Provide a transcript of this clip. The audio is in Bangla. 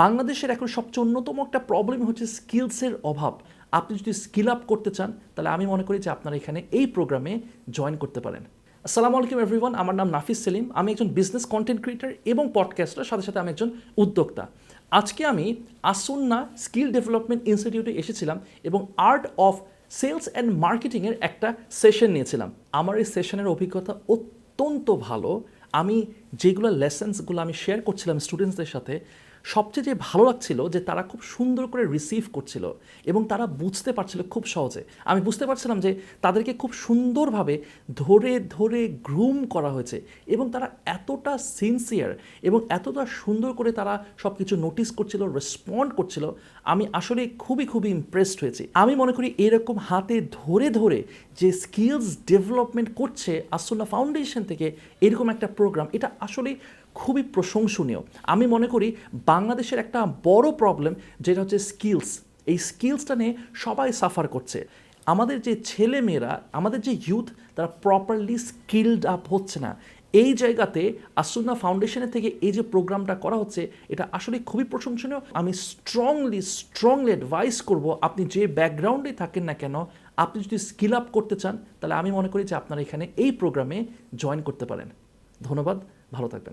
বাংলাদেশের এখন সবচেয়ে অন্যতম একটা প্রবলেম হচ্ছে স্কিলসের অভাব। আপনি যদি স্কিল আপ করতে চান তাহলে আমি মনে করি যে আপনারা এখানে এই প্রোগ্রামে জয়েন করতে পারেন। আসসালামু আলাইকুম এভরিওয়ান, আমার নাম নাফিস সেলিম। আমি একজন বিজনেস কন্টেন্ট ক্রিয়েটার এবং পডকাস্টার, সাথে সাথে আমি একজন উদ্যোক্তা। আজকে আমি আসুন্না স্কিল ডেভেলপমেন্ট ইনস্টিটিউটে এসেছিলাম এবং আর্ট অফ সেলস অ্যান্ড মার্কেটিংয়ের একটা সেশন নিয়েছিলাম। আমার এই সেশনের অভিজ্ঞতা অত্যন্ত ভালো। আমি যেগুলো লেসেন্সগুলো আমি শেয়ার করছিলাম স্টুডেন্টসদের সাথে, সবচেয়ে যে ভালো লাগছিল যে তারা খুব সুন্দর করে রিসিভ করছিল এবং তারা বুঝতে পারছিল খুব সহজে। আমি বুঝতে পারছিলাম যে তাদেরকে খুব সুন্দরভাবে ধরে ধরে গ্রুম করা হয়েছে এবং তারা এতটা সিনসিয়ার এবং এতটা সুন্দর করে তারা সব কিছু নোটিস করছিল, রেসপন্ড করছিল। আমি আসলে খুবই খুবই ইমপ্রেসড হয়েছি। আমি মনে করি এরকম হাতে ধরে ধরে যে স্কিলস ডেভেলপমেন্ট করছে আসুন্না ফাউন্ডেশন থেকে এরকম একটা প্রোগ্রাম, এটা আসলে খুবই প্রশংসনীয়। আমি মনে করি বাংলাদেশের একটা বড় প্রবলেম যেটা হচ্ছে স্কিলস। এই স্কিলসটা নিয়ে সবাই সাফার করছে। আমাদের যে ছেলে মেয়েরা, আমাদের যে ইউথ, তারা প্রপারলি স্কিলড আপ হচ্ছে না। এই জায়গাতে আসুন্না ফাউন্ডেশনের থেকে এই যে প্রোগ্রামটা করা হচ্ছে, এটা আসলে খুবই প্রশংসনীয়। আমি স্ট্রংলি অ্যাডভাইস করব, আপনি যে ব্যাকগ্রাউন্ডে থাকেন না কেন, আপনি যদি স্কিল আপ করতে চান তাহলে আমি মনে করি যে আপনারা এখানে এই প্রোগ্রামে জয়েন করতে পারেন। ধন্যবাদ, ভালো থাকবেন।